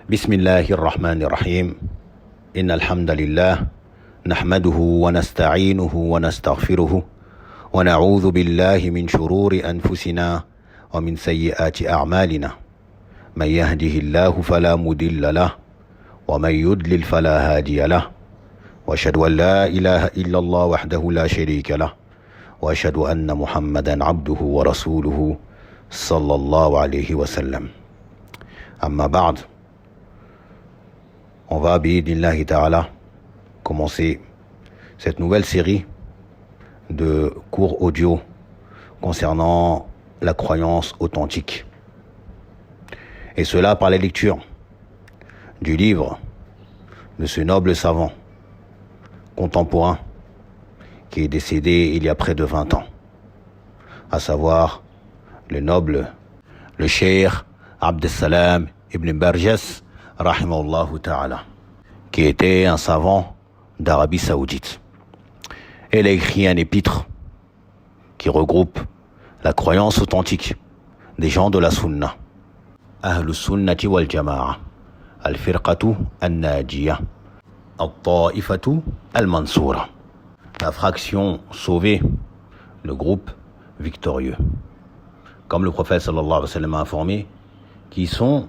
بسم الله الرحمن الرحيم إن الحمد لله نحمده ونستعينه ونستغفره ونعوذ بالله من شرور أنفسنا ومن سيئات أعمالنا من يهده الله فلا مضل له ومن يضلل فلا هادي له وأشهد أن لا إله إلا الله وحده لا شريك له وأشهد أن محمدا عبده ورسوله صلى الله عليه وسلم أما بعد. On va, bi'idnillahi ta'ala, commencer cette nouvelle série de cours audio concernant la croyance authentique. Et cela par la lecture du livre de ce noble savant contemporain qui est décédé il y a près de 20 ans, à savoir le cheikh Abdessalam ibn Barjas, rahimahullahu ta'ala, qui était un savant d'Arabie Saoudite. Elle a écrit un épître qui regroupe la croyance authentique des gens de la Sunna, Ahlus Sunnati wal Jama'a, Al-Firqatu Al-Najiyah, Al-Ta'ifatu Al-Mansoura, la fraction sauvée, le groupe victorieux. Comme le prophète sallallahu alayhi wa sallam a informé, qui sont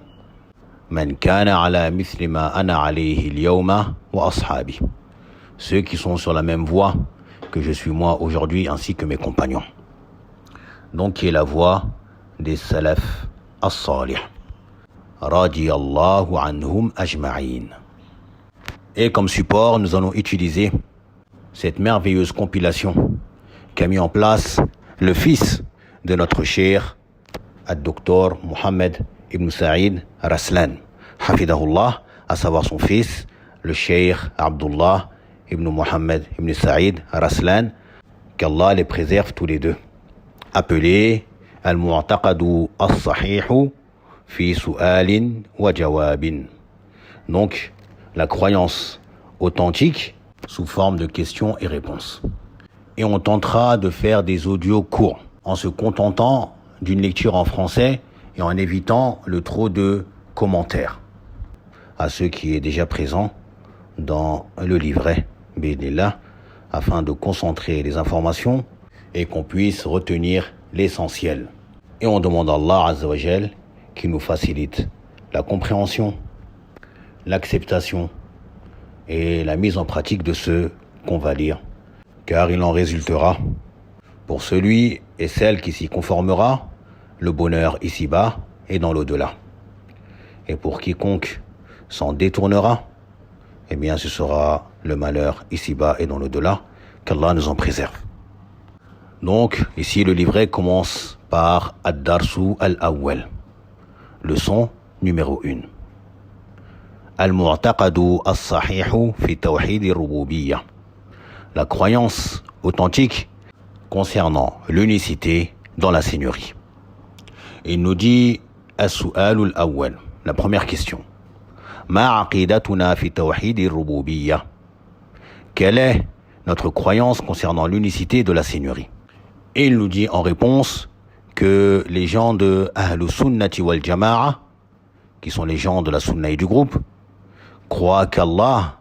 Man kana ala mithli ma ana alayhi al-yawma wa ashabi, ceux qui sont sur la même voie que je suis moi aujourd'hui ainsi que mes compagnons. Donc qui est la voie des salaf as-salih, radiyallahu anhum ajma'in. Et comme support, nous allons utiliser cette merveilleuse compilation qu'a mis en place le fils de notre cher, al-Docteur Mohamed Ibn Saïd Raslan, hafidahullah, à savoir son fils, le cheikh Abdullah Ibn Mohamed Ibn Saïd Raslan, qu'Allah les préserve tous les deux, appelé Al-Mu'taqadu As-Sahihu Fi Su'alin wa Jawabin. Donc, la croyance authentique sous forme de questions et réponses. Et on tentera de faire des audios courts, en se contentant d'une lecture en français et en évitant le trop de commentaires à ceux qui est déjà présent dans le livret Bédillah, afin de concentrer les informations et qu'on puisse retenir l'essentiel. Et on demande à Allah Azza wa Jal qui nous facilite la compréhension, l'acceptation et la mise en pratique de ce qu'on va lire, car il en résultera pour celui et celle qui s'y conformera le bonheur ici-bas et dans l'au-delà. Et pour quiconque s'en détournera, eh bien ce sera le malheur ici-bas et dans l'au-delà, qu'Allah nous en préserve. Donc ici le livret commence par Ad-Darsu Al-Awwal, leçon numéro 1. Al-Mu'taqadu As-Sahihu Fi Tawhid Ar-Rububiyyah, la croyance authentique concernant l'unicité dans la Seigneurie. Il nous dit As-Su'al Al-Awwal, la première question. Ma aqidatuna fi tawhid ar-rububiyyah, quelle est notre croyance concernant l'unicité de la Seigneurie? Et il nous dit en réponse que les gens de Ahlus Sunnati wal Jama'a, qui sont les gens de la Sunna et du groupe, croient qu'Allah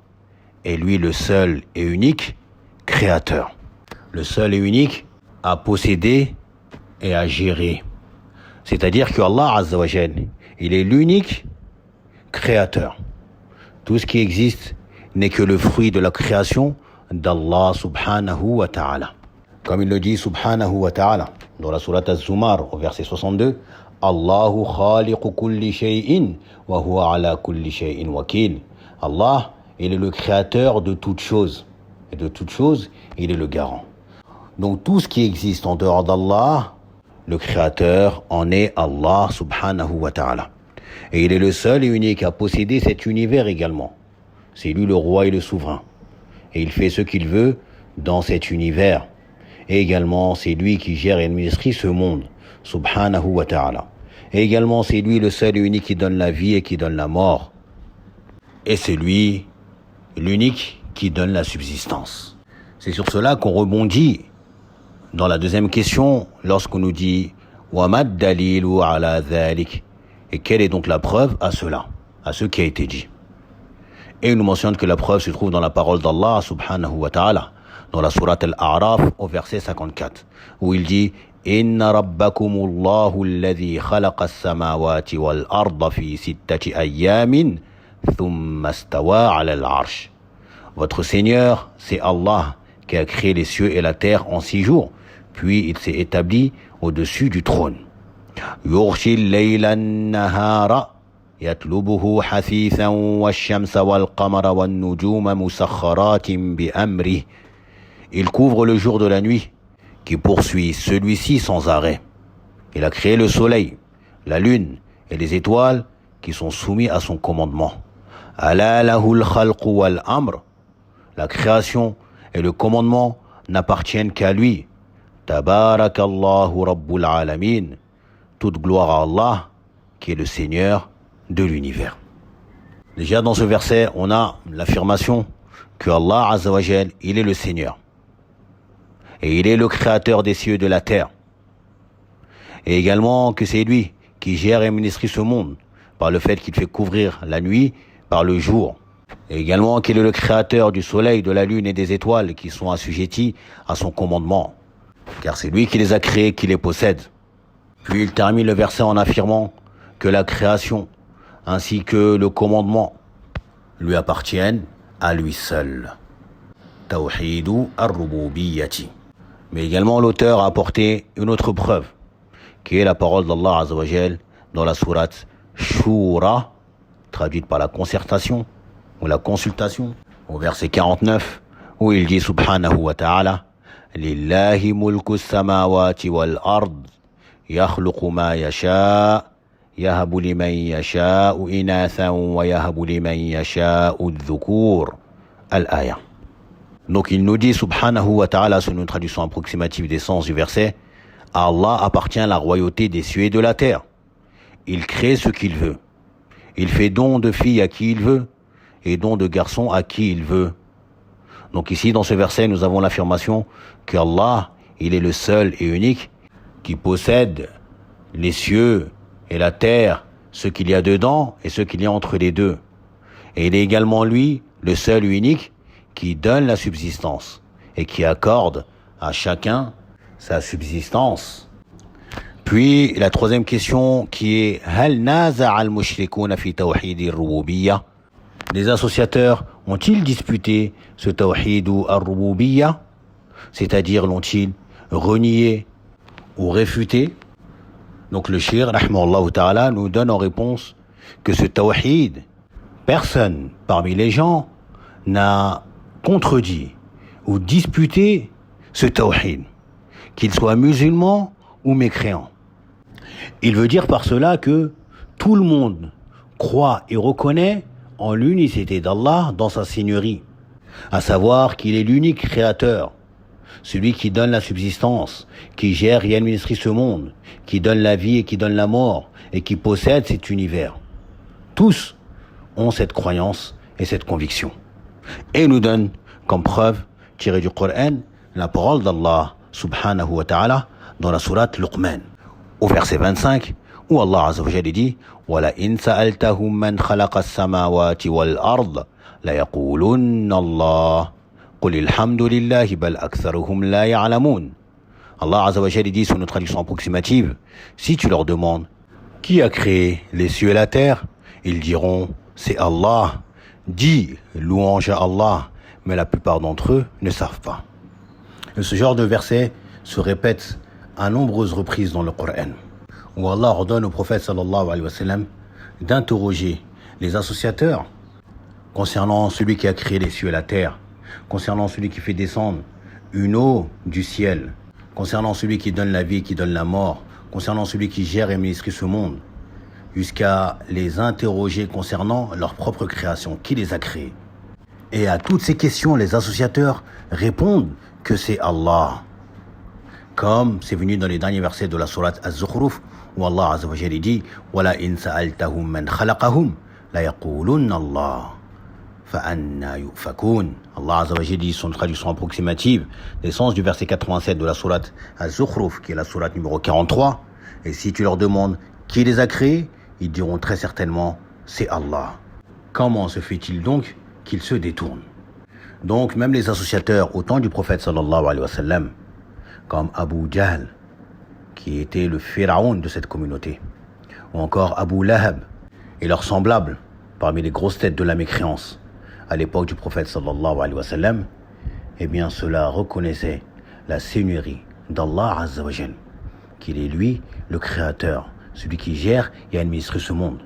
est lui le seul et unique créateur, le seul et unique à posséder et à gérer. C'est-à-dire que Allah Azza wa Jal, il est l'unique créateur. Tout ce qui existe n'est que le fruit de la création d'Allah subhanahu wa ta'ala. Comme il le dit subhanahu wa ta'ala dans la sourate Az-Zumar au verset 62, Allahu khaliqu kulli shay'in wa huwa ala kulli shay'in wakil. Allah, il est le créateur de toutes choses. Et de toutes choses, il est le garant. Donc tout ce qui existe en dehors d'Allah, le créateur en est Allah subhanahu wa ta'ala. Et il est le seul et unique à posséder cet univers également. C'est lui le roi et le souverain. Et il fait ce qu'il veut dans cet univers. Et également, c'est lui qui gère et administre ce monde, subhanahu wa ta'ala. Et également, c'est lui le seul et unique qui donne la vie et qui donne la mort. Et c'est lui l'unique qui donne la subsistance. C'est sur cela qu'on rebondit dans la deuxième question lorsqu'on nous dit « Wa mad dalilu ala dhalik » et quelle est donc la preuve à cela, à ce qui a été dit. Et il nous mentionne que la preuve se trouve dans la parole d'Allah subhanahu wa ta'ala, dans la sourate Al-A'raf au verset 54, où il dit « Inna rabbakumullahu alladhi khalaqa as-samawati wal-arda fi sittati ayyamin thumma stawa 'ala al-'arsh » Votre Seigneur, c'est Allah qui a créé les cieux et la terre en 6 jours, puis il s'est établi au-dessus du trône. يغشي الليل النهار يطلبه حثيثا والشمس والقمر والنجوم مسخرات بأمره. Il couvre le jour de la nuit, qui poursuit celui-ci sans arrêt. Il a créé le soleil, la lune et les étoiles qui sont soumis à son commandement. Ala lahul khalqu wal amr. La création et le commandement n'appartiennent qu'à lui. Tabarakallahu rabbul alamin. Toute gloire à Allah, qui est le Seigneur de l'univers. Déjà dans ce verset, on a l'affirmation que Allah Azza wa Jal, il est le Seigneur. Et il est le créateur des cieux et de la terre. Et également que c'est lui qui gère et administre ce monde par le fait qu'il fait couvrir la nuit par le jour. Et également qu'il est le créateur du soleil, de la lune et des étoiles qui sont assujettis à son commandement. Car c'est lui qui les a créés, qui les possède. Puis il termine le verset en affirmant que la création ainsi que le commandement lui appartiennent à lui seul. Tawhidu ar-rububiyyati. Mais également l'auteur a apporté une autre preuve, qui est la parole d'Allah Azza wa Jal dans la sourate Shura, traduite par la concertation ou la consultation, au verset 49, où il dit subhanahu wa ta'ala Lillahi mulku samawati wal ard yakhluqu ma yasha yahabu liman yasha'u inathan wa yahabu liman yasha'u adh-dhukur. Al-aya. Donc il nous dit subhanahu wa ta'ala, sur une traduction approximative des sens du verset, à Allah appartient la royauté des cieux et de la terre. Il crée ce qu'il veut. Il fait don de filles à qui il veut et don de garçons à qui il veut. Donc ici dans ce verset nous avons l'affirmation que Allah, il est le seul et unique qui possède les cieux et la terre, ce qu'il y a dedans et ce qu'il y a entre les deux. Et il est également lui, le seul et unique, qui donne la subsistance et qui accorde à chacun sa subsistance. Puis la troisième question qui est Hal naza'a al-mushrikuna fi tawhid ar-rububiyyah. Les associateurs ont-ils disputé ce tawhid ar-rububiyyah, c'est-à-dire l'ont-ils renié ou réfuté? Donc le shir rahimahullah ta'ala nous donne en réponse que ce tawhid, personne parmi les gens n'a contredit ou disputé ce tawhid, qu'il soit musulman ou mécréant. Il veut dire par cela que tout le monde croit et reconnaît en l'unicité d'Allah dans sa seigneurie, à savoir qu'il est l'unique créateur, celui qui donne la subsistance, qui gère et administre ce monde, qui donne la vie et qui donne la mort, et qui possède cet univers. Tous ont cette croyance et cette conviction. Et nous donne comme preuve, tirée du Coran, la parole d'Allah subhanahu wa ta'ala dans la sourate Luqman, au verset 25, où Allah Azza wa Jalla dit Wala in sa'altahum man khalaqa as-samawati wal ard la yaqulunna Allah qul alhamdulillahi bal aktharuhum la ya'lamun. Allah Azza wa Jalla dit sur une traduction approximative, si tu leur demandes qui a créé les cieux et la terre, ils diront c'est Allah. Dis louange à Allah, mais la plupart d'entre eux ne savent pas. Et ce genre de verset se répète à nombreuses reprises dans le Coran, où Allah ordonne au prophète sallallahu alayhi wa sallam d'interroger les associateurs concernant celui qui a créé les cieux et la terre, concernant celui qui fait descendre une eau du ciel, concernant celui qui donne la vie et qui donne la mort, concernant celui qui gère et administre ce monde, jusqu'à les interroger concernant leur propre création, qui les a créés. Et à toutes ces questions, les associateurs répondent que c'est Allah. Comme c'est venu dans les derniers versets de la sourate Az-Zukhruf, où Allah Azza wa Jalla dit Wala in sa'altahum man khalaqahum la yaqulunna Allah fa anna yufakun. Allah Azza wa Jalla dit son traduction approximative des sens du verset 87 de la sourate Az-Zukhruf, qui est la sourate numéro 43. Et si tu leur demandes qui les a créés, ils diront très certainement c'est Allah. Comment se fait-il donc qu'ils se détournent? Donc même les associateurs au temps du prophète sallallahu alayhi wa sallam, comme Abu Jahl, qui était le pharaon de cette communauté, ou encore Abu Lahab et leurs semblables parmi les grosses têtes de la mécréance à l'époque du prophète sallallahu alayhi wa sallam, eh bien cela reconnaissait la seigneurie d'Allah Azza wa Jal, qu'il est lui le créateur, celui qui gère et administre ce monde.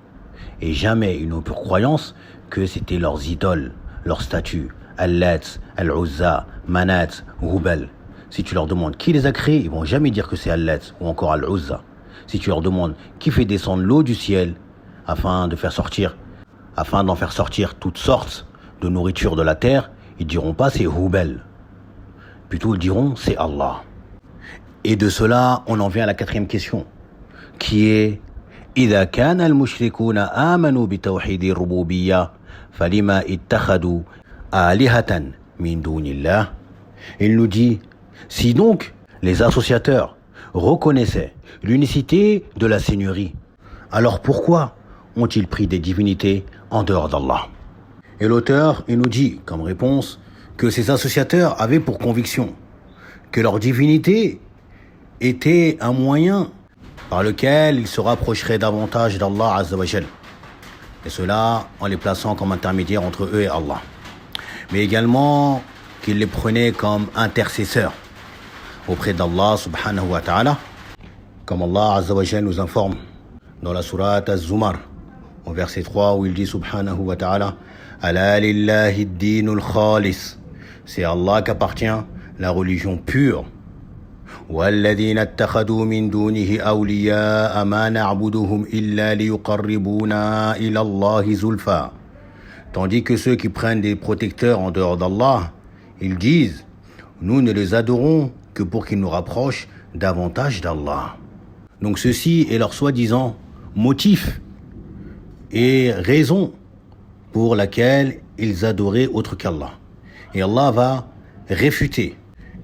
Et jamais ils n'ont pu croyance que c'était leurs idoles, leurs statues, Al-Lat, Al-Uzza, Manat, Hubal. Si tu leur demandes qui les a créés, ils vont jamais dire que c'est Al-Lat ou encore Al-Uzza. Si tu leur demandes qui fait descendre l'eau du ciel afin d'en faire sortir toutes sortes de nourriture de la terre, ils diront pas c'est Hubal. Plutôt ils diront c'est Allah. Et de cela, on en vient à la quatrième question, qui est إذا كان المشركون آمنوا بتوحيد الربوبية فلما اتخذوا آلهة من دون الله. Il nous dit, si donc les associateurs reconnaissaient l'unicité de la seigneurie, alors pourquoi ont-ils pris des divinités en dehors d'Allah? Et l'auteur, il nous dit comme réponse que ces associateurs avaient pour conviction que leur divinité était un moyen par lequel ils se rapprocheraient davantage d'Allah Azza wa Jal. Et cela en les plaçant comme intermédiaires entre eux et Allah. Mais également qu'ils les prenaient comme intercesseurs auprès d'Allah subhanahu wa ta'ala, comme Allah Azza wa Jal nous informe dans la sourate Az-Zumar, au verset 3, où il dit subhanahu wa ta'ala, Ala lillahi ad-dinul khalis. C'est à Allah qu'appartient la religion pure. والذين اتخذوا من دونه أولياء ما نعبدهم إلا ليقربونا إلى الله زلفى. Tandis que ceux qui prennent des protecteurs en dehors d'Allah, ils disent, nous ne les adorons que pour qu'ils nous rapprochent davantage d'Allah. Donc ceci est leur soi-disant motif et raison pour laquelle ils adoraient autre qu'Allah. Et Allah va réfuter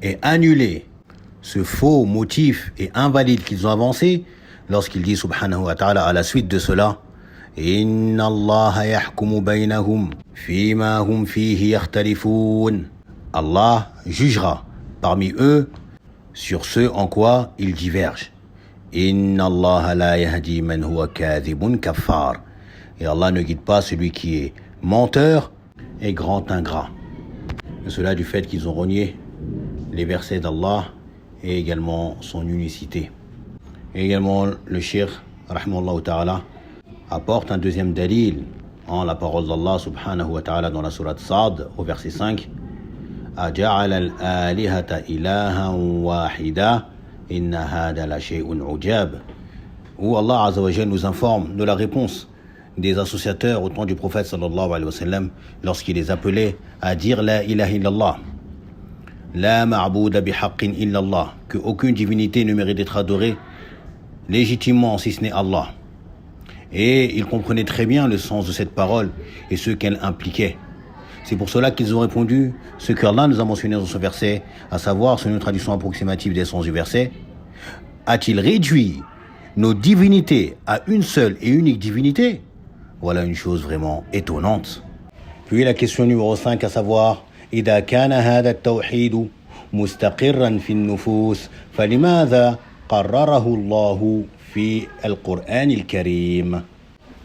et annuler ce faux motif et invalide qu'ils ont avancé lorsqu'il dit subhanahu wa ta'ala à la suite de cela, Inna Allah yahkumu baynahum fima hum fihi yakhtalifun. Allah jugera parmi eux sur ce en quoi ils divergent. Inna Allah la yahdi man huwa kadhibun kaffar. Et Allah ne guide pas celui qui est menteur et grand ingrat. Et cela du fait qu'ils ont renié les versets d'Allah et également son unicité. Et également le cheikh, rahimahullah ta'ala, apporte un deuxième dalil en la parole d'Allah subhanahu wa ta'ala dans la sourate Sad au verset 5. أَجَعَلَ الْآلِهَةَ إِلَهًا وَاحِدًا إِنَّ هَذَا لَشَيْءٌ عُجَابٌ. Où Allah Azza wa Jal nous informe de la réponse des associateurs au temps du prophète sallallahu alayhi wa sallam lorsqu'il les appelait à dire la ilaha illallah. La ma'bouda bihaqqin illallah, que aucune divinité ne mérite d'être adorée légitimement si ce n'est Allah. Et ils comprenaient très bien le sens de cette parole et ce qu'elle impliquait. C'est pour cela qu'ils ont répondu ce qu'Allah nous a mentionné dans ce verset, à savoir, selon une traduction approximative des sens du verset, a-t-il réduit nos divinités à une seule et unique divinité? Voilà une chose vraiment étonnante. Puis la question numéro 5, à savoir, إذا كان هذا التوحيد مستقرا في النفوس فلماذا قرره الله في القرآن الكريم.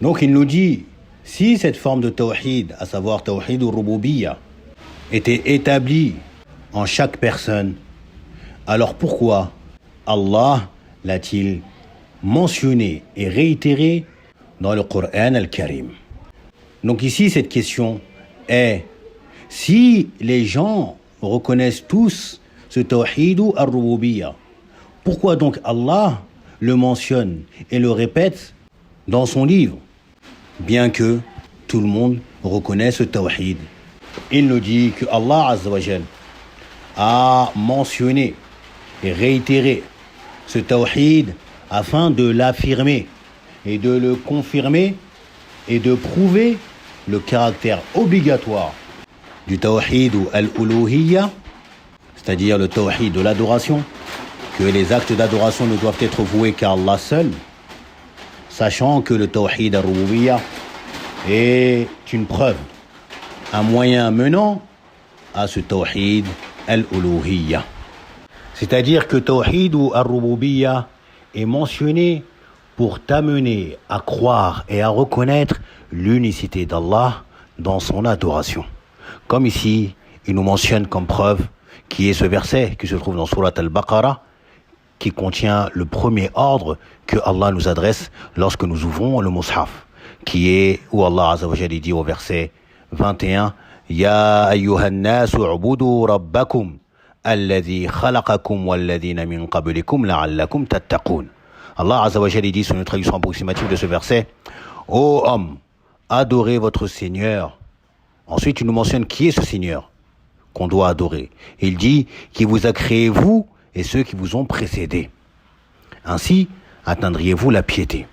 Donc il nous dit, si cette forme de tawhid, à savoir tawhid al-rububiyya, était établie en chaque personne, alors pourquoi Allah l'a-t-il mentionné et réitéré dans le Coran al-Karim? Donc ici cette question est, si les gens reconnaissent tous ce tawhid al-rububiyya, pourquoi donc Allah le mentionne et le répète dans son livre, bien que tout le monde reconnaisse ce tawhid? Il nous dit que Allah Azza wa Jal a mentionné et réitéré ce tawhid afin de l'affirmer et de le confirmer et de prouver le caractère obligatoire du tawhid al-uluhiyya, c'est-à-dire le tawhid de l'adoration, que les actes d'adoration ne doivent être voués qu'à Allah seul, sachant que le tawhid al-rububiyya est une preuve, un moyen menant à ce tawhid al-uluhiyya. C'est-à-dire que tawhid ou ar-rububiyya est mentionné pour t'amener à croire et à reconnaître l'unicité d'Allah dans son adoration. Comme ici, il nous mentionne comme preuve qui est ce verset qui se trouve dans Surat al-Baqarah, qui contient le premier ordre que Allah nous adresse lorsque nous ouvrons le Mus'haf, qui est où Allah Azza wa Jalla dit au verset 21, Ya ayyuhan nasu ubudu rabbakum alladhi khalaqakum walladhina min qablikum la'allakum tattaqun. Allah Azza wa Jalla dit sur une traduction approximative de ce verset, Ô homme, adorez votre Seigneur. Ensuite, il nous mentionne qui est ce Seigneur qu'on doit adorer. Il dit qui vous a créé vous et ceux qui vous ont précédés. Ainsi, atteindriez-vous la piété.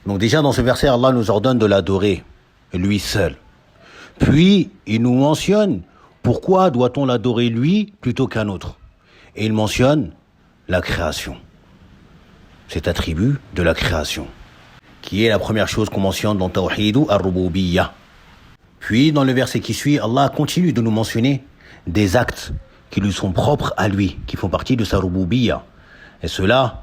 Donc déjà dans ce verset, Allah nous ordonne de l'adorer, lui seul. Puis, il nous mentionne pourquoi doit-on l'adorer lui plutôt qu'un autre. Et il mentionne la création. Cet attribut de la création, qui est la première chose qu'on mentionne dans Tawhid ar-Rububiyya. Puis, dans le verset qui suit, Allah continue de nous mentionner des actes qui lui sont propres à lui, qui font partie de sa Rububiyya. Et cela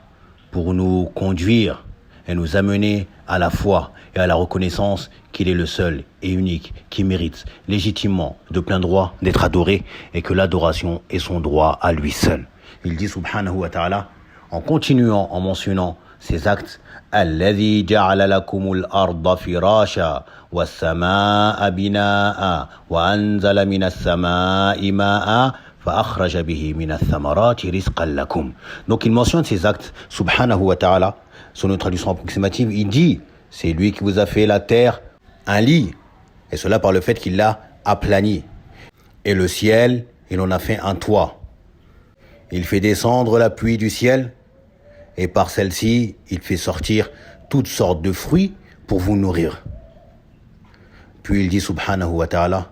pour nous conduire et nous amener à la foi et à la reconnaissance qu'il est le seul et unique qui mérite légitimement de plein droit d'être adoré et que l'adoration est son droit à lui seul. Il dit subhanahu wa ta'ala, en continuant, en mentionnant ces actes, الذي جعل لكم الأرض فراشا والسماء بناء وأنزل من السماء ماء فأخرج به من الثمرات رزقا لكم. Donc il mentionne ces actes, subhanahu wa ta'ala, sur une traduction approximative, il dit, c'est lui qui vous a fait la terre un lit, et cela par le fait qu'il l'a aplani. Et le ciel, il en a fait un toit. Il fait descendre la pluie du ciel, et par celle-ci, il fait sortir toutes sortes de fruits pour vous nourrir. Puis il dit subhanahu wa ta'ala,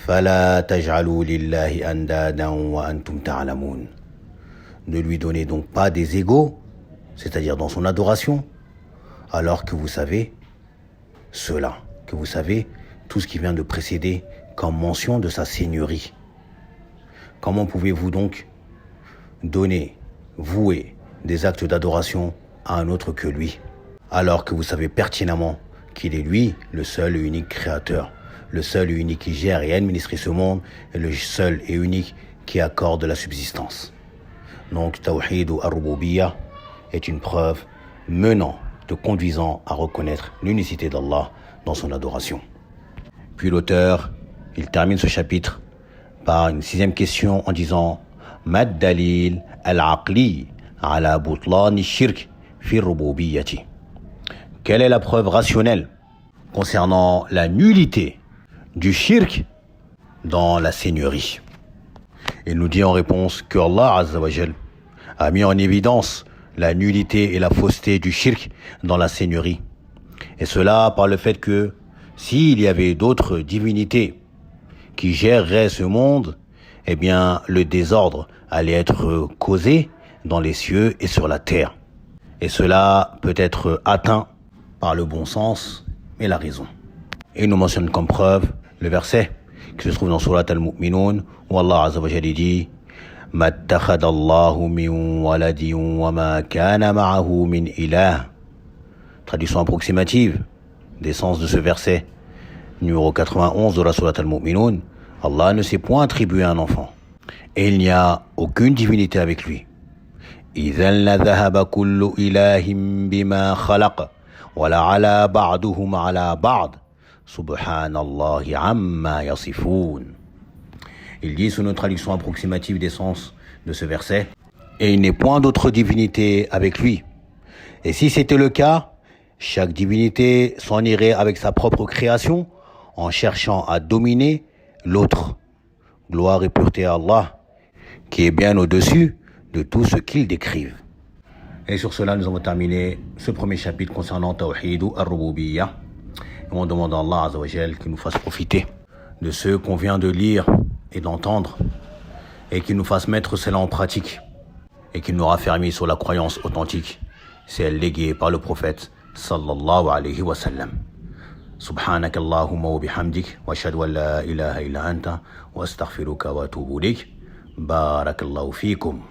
فَلَا تَجْعَلُوا لِلَّهِ أَنْدَادًا وَأَنْتُمْ تَعْلَمُونَ. Ne lui donnez donc pas des égaux, c'est-à-dire dans son adoration, alors que vous savez cela, que vous savez tout ce qui vient de précéder comme mention de sa seigneurie. Comment pouvez-vous donc donner, vouer des actes d'adoration à un autre que lui, alors que vous savez pertinemment qu'il est lui le seul et unique créateur, le seul et unique qui gère et administre ce monde, et le seul et unique qui accorde la subsistance. Donc, Tawhid ou Ar-Rububiyya est une preuve menant, te conduisant à reconnaître l'unicité d'Allah dans son adoration. Puis l'auteur, il termine ce chapitre par une sixième question en disant Mad dalil al-aqli ala butlan shirk fi rububiyyati. Quelle est la preuve rationnelle concernant la nullité du shirk dans la seigneurie? Il nous dit en réponse que Allah Azza wa Jal a mis en évidence la nullité et la fausseté du shirk dans la seigneurie. Et cela par le fait que s'il y avait d'autres divinités qui géreraient ce monde, eh bien le désordre allait être causé dans les cieux et sur la terre. Et cela peut être atteint par le bon sens et la raison. Et il nous mentionne comme preuve le verset qui se trouve dans Surat al-Mu'minun où Allah Azza wa Jalla dit Ma attakhadha Allahu min waladin wa ma kana ma'ahu min ilah. Traduction approximative des sens de ce verset numéro 91 de la Surat al-Mu'minun. Allah ne s'est point attribué un enfant et il n'y a aucune divinité avec lui. إِذًا لَذَهَبَ كُلُّ إِلَٰهٍ بِمَا خَلَقَ وَلَعَلَا بَعْضُهُمْ عَلَى بَعْضٍ سُبْحَانَ اللَّهِ عَمَّا يَصِفُونَ. Il dit sous une traduction approximative des sens de ce verset, et il n'est point d'autre divinité avec lui. Et si c'était le cas, chaque divinité s'en irait avec sa propre création en cherchant à dominer l'autre. Gloire et pureté à Allah, qui est bien au-dessus de tout ce qu'ils décrivent. Et sur cela, nous avons terminé ce premier chapitre concernant Tawhid ou Ar-Rububiyya. Et on demande à Allah Azza wa Jal qu'il nous fasse profiter de ce qu'on vient de lire et d'entendre et qu'il nous fasse mettre cela en pratique et qu'il nous raffermisse sur la croyance authentique, celle léguée par le prophète sallallahu alayhi wa sallam. سبحانك اللهم وبحمدك واشهد ان لا اله الا انت واستغفرك واتوب اليك. بارك الله فيكم.